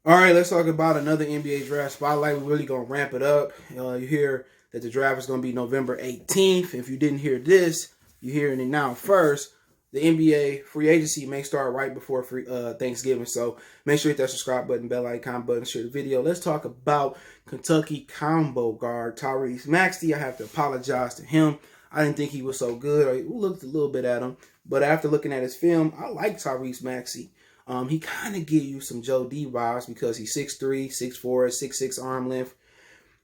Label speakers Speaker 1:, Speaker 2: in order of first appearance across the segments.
Speaker 1: All right, let's talk about another NBA draft spotlight. We're really going to ramp it up. You hear that the draft is going to be November 18th. If you didn't hear this, you're hearing it now first. The NBA free agency may start right before Thanksgiving. So make sure you hit that subscribe button, bell icon button, share the video. Let's talk about Kentucky combo guard Tyrese Maxey. I have to apologize to him. I didn't think he was so good. I looked a little bit at him. But after looking at his film, I like Tyrese Maxey. He kind of give you some Joe D vibes because he's 6'3", 6'4", 6'6" arm length,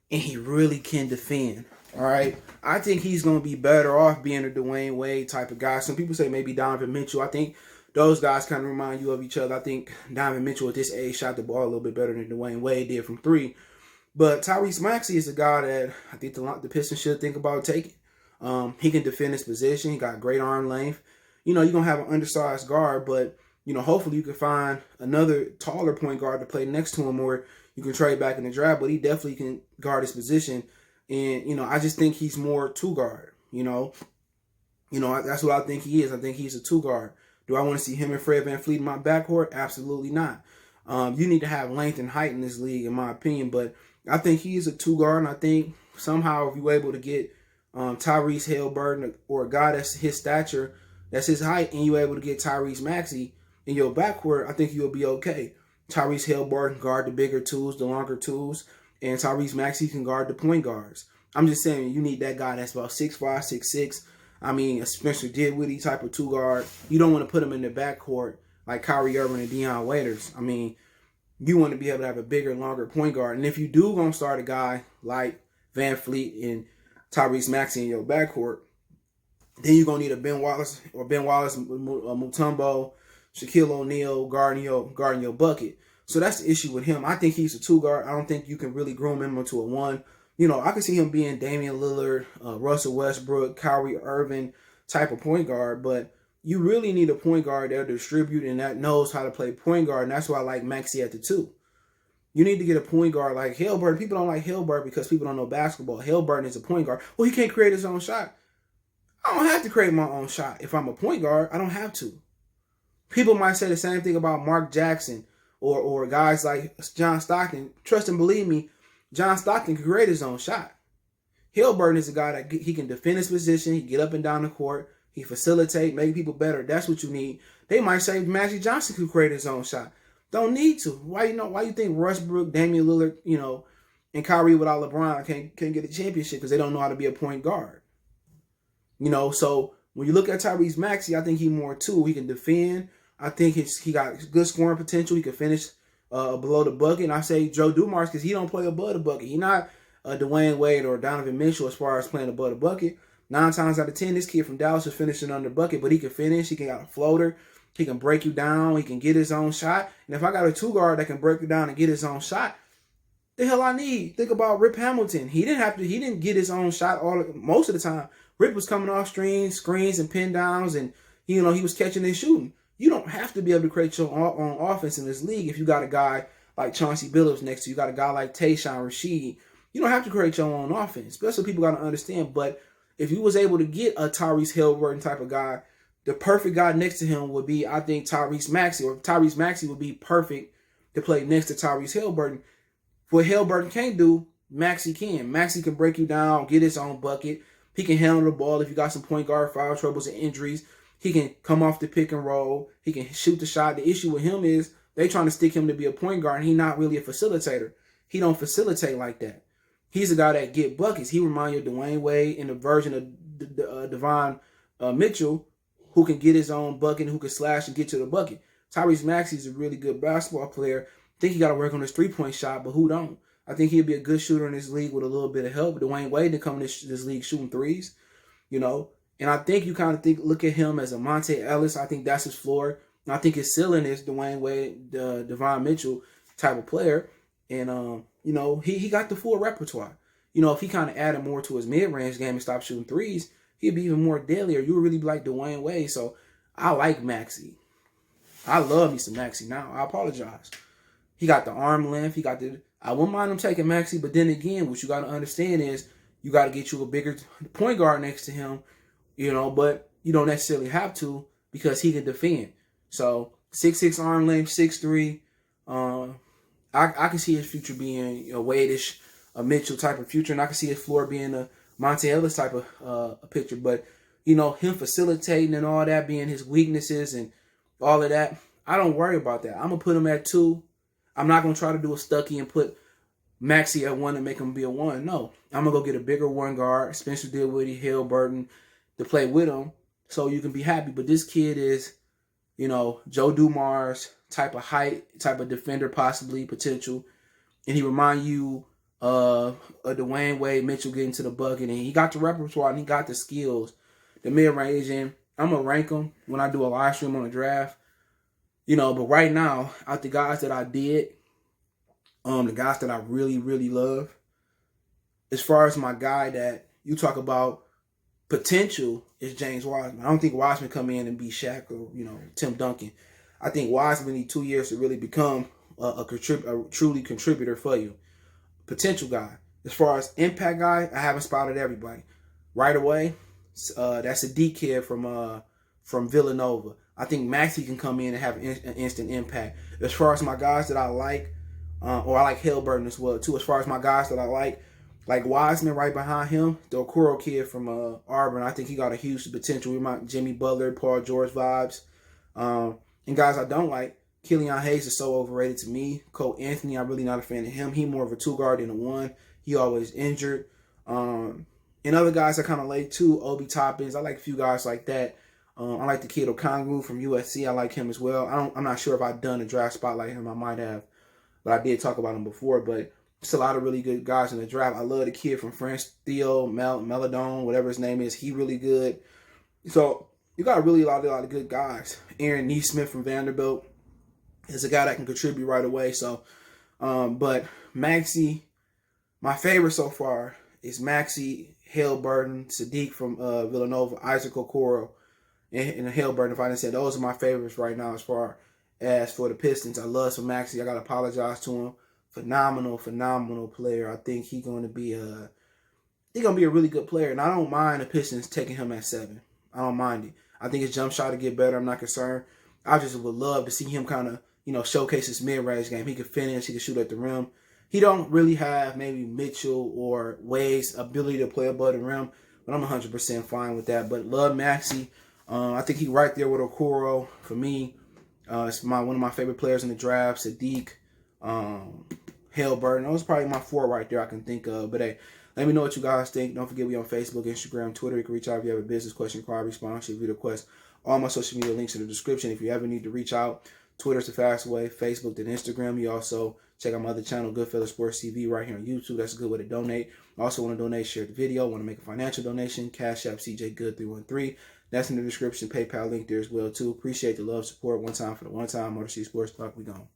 Speaker 1: and he really can defend. All right, I think he's going to be better off being a Dwayne Wade type of guy. Some people say maybe Donovan Mitchell. I think those guys kind of remind you of each other. I think Donovan Mitchell at this age shot the ball a little bit better than Dwayne Wade did from three. But Tyrese Maxey is a guy that I think the Pistons should think about taking. He can defend his position. He got great arm length. You're going to have an undersized guard, but hopefully you can find another taller point guard to play next to him, or you can trade back in the draft, but he definitely can guard his position. And, I just think he's more two guard, that's what I think he is. I think he's a two guard. Do I want to see him and Fred VanVleet in my backcourt? Absolutely not. You need to have length and height in this league, in my opinion, but I think he is a two guard, and I think somehow if you're able to get Tyrese Haliburton or a guy that's his stature, that's his height, and you're able to get Tyrese Maxey in your backcourt, I think you'll be okay. Tyrese Haliburton can guard the bigger tools, the longer tools, and Tyrese Maxey can guard the point guards. I'm just saying you need that guy that's about 6'5", 6'6". I mean, a Spencer Dinwiddie type of two guard. You don't want to put him in the backcourt like Kyrie Irving and Deion Waiters. I mean, you want to be able to have a bigger, longer point guard. And if you do going to start a guy like VanVleet and Tyrese Maxey in your backcourt, then you're going to need a Ben Wallace Mutombo, Shaquille O'Neal guarding your bucket. So that's the issue with him. I think he's a two guard. I don't think you can really groom him into a one. I can see him being Damian Lillard, Russell Westbrook, Kyrie Irving type of point guard, but you really need a point guard that'll distribute and that knows how to play point guard, and that's why I like Maxey at the two. You need to get a point guard like Haliburton. People don't like Haliburton because people don't know basketball. Haliburton is a point guard. Well, he can't create his own shot. I don't have to create my own shot. If I'm a point guard, I don't have to. People might say the same thing about Mark Jackson or guys like John Stockton. Trust and believe me, John Stockton can create his own shot. Haliburton is a guy that he can defend his position. He can get up and down the court. He facilitate, make people better. That's what you need. They might say Magic Johnson could create his own shot. Don't need to. Why you think Westbrook, Damian Lillard, and Kyrie without LeBron can't get a championship because they don't know how to be a point guard. So when you look at Tyrese Maxey, I think he's more two. He can defend. I think he got good scoring potential. He can finish below the bucket. And I say Joe Dumars because he don't play above the bucket. He's not Dwayne Wade or Donovan Mitchell as far as playing above the bucket. 9 times out of 10, this kid from Dallas is finishing under the bucket, but he can finish. He can got a floater. He can break you down. He can get his own shot. And if I got a two guard that can break you down and get his own shot, the hell I need. Think about Rip Hamilton. He didn't get his own shot most of the time. Rip was coming off screens and pin downs, and he was catching and shooting. You don't have to be able to create your own offense in this league if you got a guy like Chauncey Billups next to you. You got a guy like Tayshaun Rasheed. You don't have to create your own offense. That's what people got to understand. But if you was able to get a Tyrese Haliburton type of guy, the perfect guy next to him would be, I think, Tyrese Maxey. Or Tyrese Maxey would be perfect to play next to Tyrese Haliburton. What Haliburton can't do, Maxey can. Maxey can break you down, get his own bucket. He can handle the ball if you got some point guard foul troubles and injuries. He can come off the pick and roll. He can shoot the shot. The issue with him is they trying to stick him to be a point guard, and he's not really a facilitator. He don't facilitate like that. He's a guy that get buckets. He reminds you of Dwayne Wade in the version of Devon Mitchell, who can get his own bucket and who can slash and get to the bucket. Tyrese Maxey is a really good basketball player. I think he got to work on his three-point shot, but who don't? I think he'd be a good shooter in this league with a little bit of help. Dwayne Wade didn't come in this league shooting threes, And I think you kind of look at him as a Monte Ellis. I think that's his floor. And I think his ceiling is Dwayne Wade, Devon Mitchell type of player. And, he got the full repertoire. If he kind of added more to his mid-range game and stopped shooting threes, he'd be even more deadly, or you would really be like Dwayne Wade. So I like Maxey. I love me some Maxey now. I apologize. He got the arm length. I wouldn't mind him taking Maxey, but then again, what you got to understand is you got to get you a bigger point guard next to him, but you don't necessarily have to because he can defend. So 6'6" arm length, 6'3". I can see his future being a Wade-ish, a Mitchell type of future, and I can see his floor being a Monte Ellis type of a picture. But him facilitating and all that being his weaknesses and all of that, I don't worry about that. I'm gonna put him at 2. I'm not gonna try to do a Stucky and put Maxey at 1 and make him be a 1. No, I'm gonna go get a bigger 1 guard, Spencer Dinwiddie, Haliburton, to play with him, so you can be happy. But this kid is, Joe Dumars type of height, type of defender, possibly potential, and he remind you of a Dwayne Wade Mitchell getting to the bucket, and he got the repertoire and he got the skills, the mid range, and I'm gonna rank him when I do a live stream on the draft. But right now, out the guys that I did, the guys that I really, really love, as far as my guy that you talk about potential, is James Wiseman. I don't think Wiseman come in and be Shaq or, Tim Duncan. I think Wiseman need 2 years to really become a truly contributor for you. Potential guy. As far as impact guy, I haven't spotted everybody. Right away, that's a D kid from Villanova. I think Maxey can come in and have an instant impact. As far as my guys that I like, or I like Haliburton as well too. As far as my guys that I like Wiseman right behind him, the Okoro kid from Auburn, I think he got a huge potential. We might Jimmy Butler, Paul George vibes. And guys I don't like, Killian Hayes is so overrated to me. Cole Anthony, I'm really not a fan of him. He more of a 2 guard than a 1. He always injured. And other guys I kind of like too, Obi Toppins. I like a few guys like that. I like the kid Okongwu from USC. I like him as well. I'm not sure if I've done a draft spot like him. I might have, but I did talk about him before. But it's a lot of really good guys in the draft. I love the kid from France, Theo Meladone, whatever his name is. He really good. So you got a lot of good guys. Aaron Nesmith from Vanderbilt is a guy that can contribute right away. So, but Maxey, my favorite so far is Maxey, Haliburton, Sadiq from Villanova, Isaac Okoro, and Haliburton. If I didn't say, those are my favorites right now as far as for the Pistons. I love some Maxey. I got to apologize to him. Phenomenal player. I think he's going to be a really good player. And I don't mind the Pistons taking him at 7. I don't mind it. I think his jump shot will get better. I'm not concerned. I just would love to see him kind of, showcase his mid-range game. He could finish. He could shoot at the rim. He don't really have maybe Mitchell or Wade's ability to play above the rim, but I'm 100% fine with that. But love Maxey. I think he's right there with Okoro for me. It's one of my favorite players in the draft. Sadiq, Haliburton. Those are probably my 4 right there I can think of. But hey, let me know what you guys think. Don't forget we on Facebook, Instagram, Twitter. You can reach out if you have a business question, inquiry, sponsorship, video request. All my social media links in the description. If you ever need to reach out, Twitter's the fast way. Facebook, then Instagram. You also check out my other channel, Goodfellas Sports TV, right here on YouTube. That's a good way to donate. Also want to donate, share the video. Want to make a financial donation, Cash App CJ Good 313. That's in the description. PayPal link there as well too. Appreciate the love, support. One time for the one time. Motor City Sports Talk. We gone.